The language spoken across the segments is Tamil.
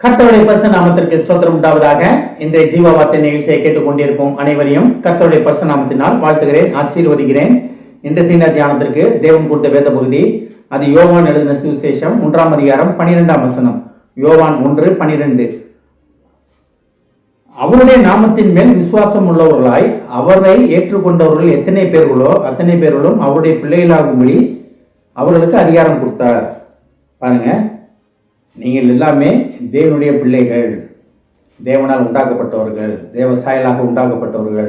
கர்த்தருடைய பரிசு நாமத்திற்கு ஸ்தோத்திரம் உண்டாவதாக. இன்றைய ஜீவ வார்த்தை நிகழ்ச்சியை கேட்டுக்கொண்டிருக்கும் அனைவரையும் கர்த்தருடைய பரிசு நாமத்தினால் வாழ்த்துகிறேன், ஆசீர்வதிக்கிறேன். இன்றைய தீன தியானத்திற்கு தேவன் கொடுத்த வேத பகுதி அது யோவான் எழுதின சுவிசேஷம் 1ஆம் அதிகாரம் 12ஆம் வசனம். யோவான் 1:12. அவருடைய நாமத்தின் மேல் விசுவாசம் உள்ளவர்களாய் அவரை ஏற்றுக்கொண்டவர்கள் எத்தனை பேர்களோ அத்தனை பேர்களும் அவருடைய பிள்ளைகளாகும்படி அவர்களுக்கு அதிகாரம் கொடுத்தார். பாருங்க, நீங்கள் எல்லாமே தேவனுடைய பிள்ளைகள், தேவனால் உண்டாக்கப்பட்டவர்கள், தேவ சாயலாக உண்டாக்கப்பட்டவர்கள்.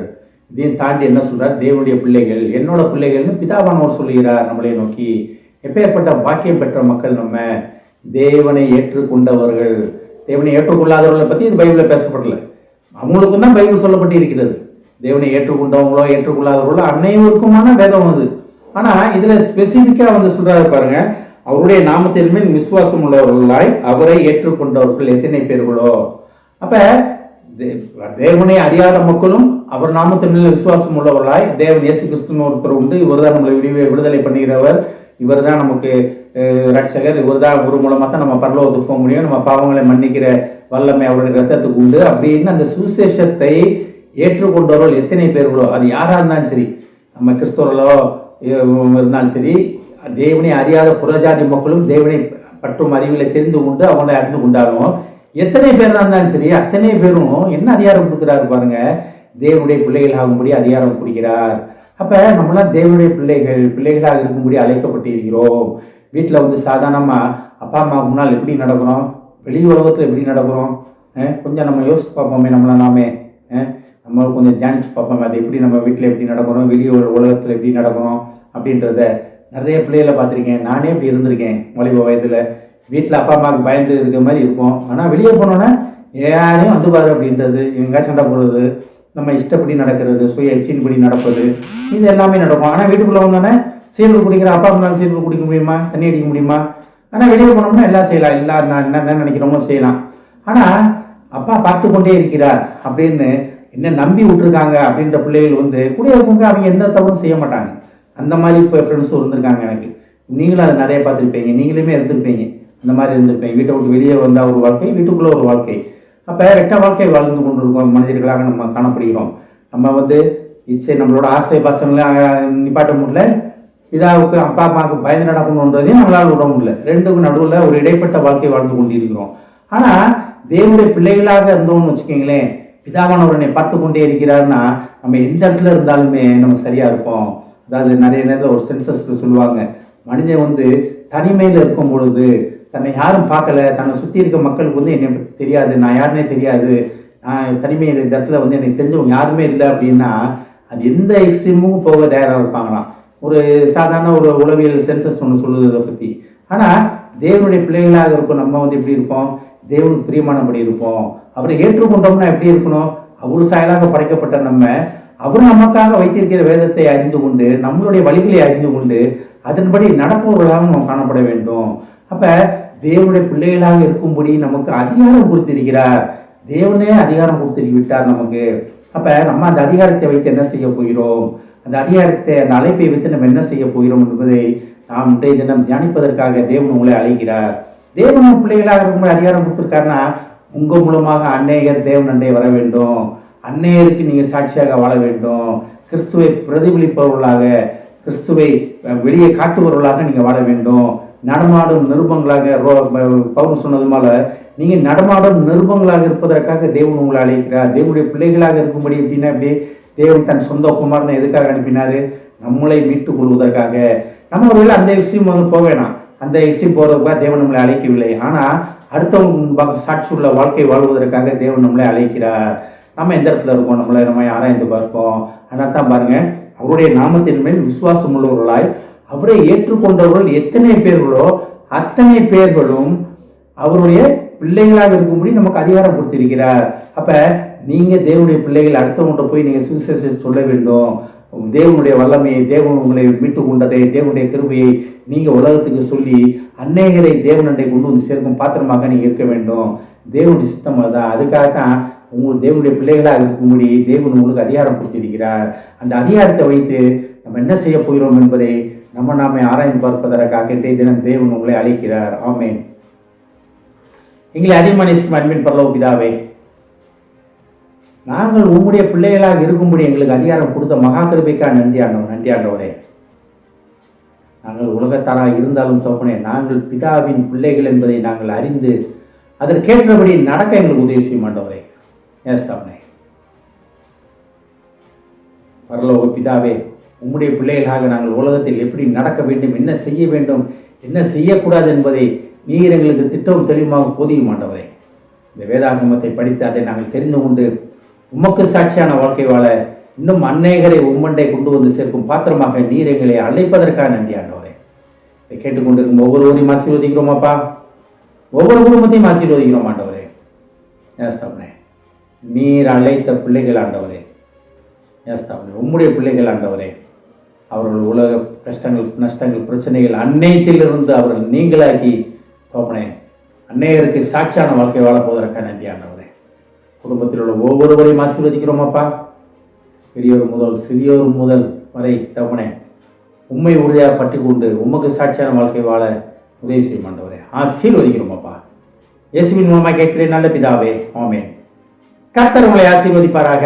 இதையும் தாண்டி என்ன சொல்றார்? தேவனுடைய பிள்ளைகள், என்னோட பிள்ளைகள்னு பிதாவானவர் சொல்லுகிறார் நம்மளை நோக்கி. எப்பேற்பட்ட பாக்கியம் பெற்ற மக்கள் நம்ம, தேவனை ஏற்றுக்கொண்டவர்கள். தேவனை ஏற்றுக்கொள்ளாதவர்களை பற்றி இது பைபிளில் பேசப்படல, அவங்களுக்கும் தான் பைபிள் சொல்லப்பட்டு இருக்கிறது. தேவனை ஏற்றுக்கொண்டவங்களோ ஏற்றுக்கொள்ளாதவர்களோ அனைவருக்குமான வேதம் அது. ஆனால் இதில் ஸ்பெசிஃபிக்காக வந்து சொல்றாரு பாருங்க, அவருடைய நாமத்தின் மேல் விசுவாசம் உள்ளவர்களாய் அவரை ஏற்றுக்கொண்டவர்கள் எத்தனை பேர்களோ. அப்ப தேவனை அறியாத மக்களும் அவர் நாமத்தின் மேல் விசுவாசம் உள்ளவர்களாய், தேவன் இயேசு கிறிஸ்துன்னு ஒருத்தர் உண்டு, இவர் தான் நம்மளை விடுதலை பண்ணுகிறவர், இவர் தான் நமக்கு ரட்சகர், இவர் தான் ஒரு மூலமாக தான் நம்ம பரலோகத்துக்கு போக முடியும், நம்ம பாவங்களை மன்னிக்கிற வல்லமை அவருடைய ரத்தத்துக்கு உண்டு அப்படின்னு அந்த சுவிசேஷத்தை ஏற்றுக்கொண்டவர்கள் எத்தனை பேர்களோ, அது யாராக இருந்தாலும் சரி, நம்ம கிறிஸ்தவர்களோ இருந்தாலும் சரி, தேவனை அறியாத புறஜாதி மக்களும் தேவனை பற்றும் அறிவிலை தெரிந்து கொண்டு அவனை அறிந்து கொண்டாலும் எத்தனை பேர் இருந்தாலும் சரி, அத்தனை பேரும் என்ன அதிகாரம் கொடுக்கிறாரு பாருங்க, தேவனுடைய பிள்ளைகள் ஆகும்படி அதிகாரம் கொடுக்கிறார். அப்ப நம்மளாம் தேவனுடைய பிள்ளைகளாக இருக்கும்படி அழைக்கப்பட்டு இருக்கிறோம். வீட்டில் வந்து சாதாரணமா அப்பா அம்மா முன்னால் எப்படி நடக்கிறோம், வெளி உலகத்தில் எப்படி நடக்கிறோம், கொஞ்சம் நம்ம யோசிச்சு பார்ப்போமே, நாமே நம்ம கொஞ்சம் தியானிச்சு பார்ப்போமே, அது எப்படி நம்ம வீட்டில் எப்படி நடக்கிறோம், வெளி உலகத்தில் எப்படி நடக்கிறோம் அப்படின்றத. நிறைய பிள்ளைகளை பார்த்துருக்கேன், நானே இப்படி இருந்திருக்கேன். வாலிப வயதில் வீட்டில் அப்பா அம்மாவுக்கு பயந்து இருக்கிற மாதிரி இருக்கும், ஆனால் வெளியே போனோன்னா யாரையும் வந்து பாரு அப்படின்றது, எங்கே சண்டை போடுறது, நம்ம இஷ்டப்படி நடக்கிறது, சுய எச்சின்படி நடப்பது, இது எல்லாமே நடக்கும். ஆனால் வீட்டுக்குள்ளே வந்தோடனே சீரல் குடிக்கிற அப்பா அம்மாவும் சீரல் குடிக்க முடியுமா, தண்ணி அடிக்க முடியுமா? ஆனால் வெளியே போனோம்னா எல்லாம் செய்யலாம், எல்லாம் நான் என்ன நினைக்கிறோமோ செய்யலாம். ஆனால் அப்பா பார்த்து கொண்டே இருக்கிறார் அப்படின்னு என்ன நம்பி விட்டுருக்காங்க அப்படின்ற பிள்ளைகள் வந்து கூட இருக்கவங்க அவங்க எந்த தவறும் செய்ய மாட்டாங்க. அந்த மாதிரி இப்போ ஃப்ரெண்ட்ஸும் இருந்திருக்காங்க எனக்கு. நீங்களும் அதை நிறைய பார்த்துருப்பீங்க, நீங்களுமே இருந்திருப்பீங்க, அந்த மாதிரி இருந்திருப்பீங்க. வீட்டை விட்டு வெளியே வந்தால் ஒரு வாழ்க்கை, வீட்டுக்குள்ளே ஒரு வாழ்க்கை. அப்போ ரெட்ட வாழ்க்கை வாழ்ந்து கொண்டு இருக்கோம் மனிதர்களாக நம்ம காணப்படுகிறோம். நம்ம வந்து இச்சை நம்மளோட ஆசை பாசங்களை நிப்பாட்ட முடியல, பிதாவுக்கு அப்பா அம்மாவுக்கு பயந்து நடக்கணுன்றதையும் நம்மளால் விட முடியல. ரெண்டுக்கும் நடுவில் ஒரு இடைப்பட்ட வாழ்க்கை வாழ்ந்து கொண்டிருக்கிறோம். ஆனால் தேவனுடைய பிள்ளைகளாக இருந்தோம்னு வச்சுக்கோங்களேன், பிதாவானவரனை பார்த்து கொண்டே இருக்கிறாருன்னா நம்ம எந்த இடத்துல இருந்தாலுமே நம்ம சரியாக இருப்போம். அதாவது நிறைய நேரத்தில் ஒரு சென்சஸில் சொல்லுவாங்க, மனிதன் வந்து தனிமையில் இருக்கும் பொழுது தன்னை யாரும் பார்க்கல, தன்னை சுற்றி இருக்க மக்களுக்கு வந்து என்னை பற்றி தெரியாது, நான் யாருன்னே தெரியாது, நான் தனிமையில் இந்த இடத்துல வந்து எனக்கு தெரிஞ்சவங்க யாருமே இல்லை அப்படின்னா அது எந்த எக்ஸ்ட்ரீமுக்கும் போக தயாராக இருப்பாங்களாம். ஒரு சாதாரண ஒரு உளவியல் சென்சஸ் ஒன்று சொல்லுது இதை பற்றி. ஆனால் தேவனுடைய பிள்ளைகளாக இருக்கும் நம்ம வந்து எப்படி இருப்போம், தேவனுக்கு பிரியமானபடி இருப்போம். அவரை ஏற்றுக்கொண்டோம்னா எப்படி இருக்கணும், அவரு சாயலாக படைக்கப்பட்ட நம்ம, அவர் நமக்காக வைத்திருக்கிற வேதத்தை அறிந்து கொண்டு நம்மளுடைய வழிகளை அறிந்து கொண்டு அதன்படி நடப்பவர்களாக நாம் காணப்பட வேண்டும். அப்ப தேவனுடைய பிள்ளைகளாக இருக்கும்படி நமக்கு அதிகாரம் கொடுத்திருக்கிறார், தேவனே அதிகாரம் கொடுத்திருக்கி விட்டார் நமக்கு. அப்ப நம்ம அந்த அதிகாரத்தை வைத்து என்ன செய்ய போகிறோம், அந்த அதிகாரத்தை அந்த அழைப்பை வைத்து நம்ம என்ன செய்ய போகிறோம் என்பதை நாம் இன்றைய தினம் தியானிப்பதற்காக தேவன் உங்களை அழைக்கிறார். தேவன் பிள்ளைகளாக இருக்கும்போது அதிகாரம் கொடுத்திருக்காருன்னா உங்க மூலமாக அநேகர் தேவன் அண்டை வர வேண்டும், அன்னையருக்கு நீங்கள் சாட்சியாக வாழ வேண்டும், கிறிஸ்துவை பிரதிபலிப்பவர்களாக, கிறிஸ்துவை வெளியே காட்டுபவர்களாக நீங்கள் வாழ வேண்டும். நடமாடும் நிருபங்களாக பவுல் சொன்னது போல நீங்கள் நடமாடும் நிருபங்களாக இருப்பதற்காக தேவன் உங்களை அழைக்கிறார். தேவனுடைய பிள்ளைகளாக இருக்கும்படி எப்படின்னா இப்படி தேவன் தன் சொந்த குமாரனை எதுக்காக அனுப்பினார், நம்மளை மீட்டுக் கொள்வதற்காக. நம்ம ஒரு அந்த எக்ஸ்ட்ரீம் வந்து போக வேணாம், அந்த எக்ஸ்ட்ரீம் போகிறதுக்காக தேவன் நம்மளை அழைக்கவில்லை, ஆனால் அடுத்தவங்க சாட்சி உள்ள வாழ்க்கை வாழ்வதற்காக தேவன் நம்மளை அழைக்கிறார். நம்ம எந்த இடத்துல இருக்கோம், நம்ம ஆராய்ந்து பார்ப்போம். ஆனால் தான் பாருங்க, அவருடைய நாமத்தின் மேல் விசுவாசம் உள்ளவர்களாய் அவரை ஏற்றுக்கொண்டவர்கள் எத்தனை பேர்களோ அத்தனை பேர்களும் அவருடைய பிள்ளைகளாக இருக்கும்படி நமக்கு அதிகாரம் கொடுத்திருக்கிறார். அப்ப நீங்க தேவனுடைய பிள்ளைகள், அடுத்தவங்க போய் நீங்க சுவிசேஷத்தை சொல்ல வேண்டும். தேவனுடைய வல்லமையை, தேவன் உங்களை மீட்டு கொண்டதை, தேவனுடைய கிருபையை நீங்க உலகத்துக்கு சொல்லி அநேகரை தேவனண்டை கொண்டு வந்து சேர்க்கும் பாத்திரமாக நீங்க இருக்க வேண்டும். தேவனுடைய சித்தம் தான். அதுக்காகத்தான் உங்களுக்கு தேவனுடைய பிள்ளைகளாக இருக்கும்படி தேவன் உங்களுக்கு அதிகாரம் கொடுத்திருக்கிறார். அந்த அதிகாரத்தை வைத்து நம்ம என்ன செய்ய போகிறோம் என்பதை நாமே ஆராய்ந்து பார்ப்பதற்காக இன்றைய தினம் தேவன் உங்களை அழைக்கிறார். ஆமென். எங்களை அதிகமாக நேசிக்கும் அன்பின் பரலோக பிதாவே, நாங்கள் உம்முடைய பிள்ளைகளாக இருக்கும்படி எங்களுக்கு அதிகாரம் கொடுத்த மகா கிருபைக்கா நன்றி ஆண்டவரே. நாங்கள் உலகத்தாராக இருந்தாலும் தோப்பனே, நாங்கள் பிதாவின் பிள்ளைகள் என்பதை நாங்கள் அறிந்து அதற்கேற்றபடி நடக்க எங்களுக்கு உதவி செய்ய மாட்டவரே. ஏஸ்தாவனே, பரலோக பிதாவே, உம்முடைய பிள்ளைகளாக நாங்கள் உலகத்தில் எப்படி நடக்க வேண்டும், என்ன செய்ய வேண்டும், என்ன செய்யக்கூடாது என்பதை நீர் எங்களுக்கு திட்டம் தெளிவாக போதிய மாட்டவரே. இந்த வேதாகமத்தை படித்து அதை நாங்கள் தெரிந்து கொண்டு உமக்கு சாட்சியான வாழ்க்கை வாழ இன்னும் அநேகரை உம்மண்டை கொண்டு வந்து சேர்க்கும் பாத்திரமாக நீர் எங்களை அழைப்பதற்காக நன்றி ஆண்டவரே. இதை கேட்டுக்கொண்டிருக்கும் ஒவ்வொருவரையும் ஆசீர்வதிக்கிறோம் அப்பா. ஒவ்வொரு குடும்பத்தையும் ஆசீர்வதிக்கிறோம் ஆண்டவரே. ஏஸ்தாவனே, நீர் அழைத்த பிள்ளைகள் ஆண்டவரே. ஏஸ்தாவனே, உம்முடைய பிள்ளைகள் ஆண்டவரே. அவர்கள் உலக கஷ்டங்கள், நஷ்டங்கள், பிரச்சனைகள் அனைத்திலிருந்து அவர்கள் நீங்களாக்கி தோப்பனே அநேகருக்கு சாட்சியான வாழ்க்கை வாழப்போவதற்காக நன்றி ஆண்டவரே. குடும்பத்தில் உள்ள ஒவ்வொருவரையும் ஆசீர்வதிக்கிறோம் அப்பா. பெரியோர் முதல் சிறியோர் முதல் வரை தவணை உண்மை உறுதியாக பற்றி கொண்டு உமக்கு சாட்சியான வாழ்க்கை வாழ உதவி செய்யும் ஆண்டவரே. ஆசீர்வதிக்கிறோம் அப்பா. இயேசுவின் மூலமாக கேட்கிறேன் நல்ல பிதாவே, ஆமென். கர்த்தர் உங்களை ஆசீர்வதிப்பாராக.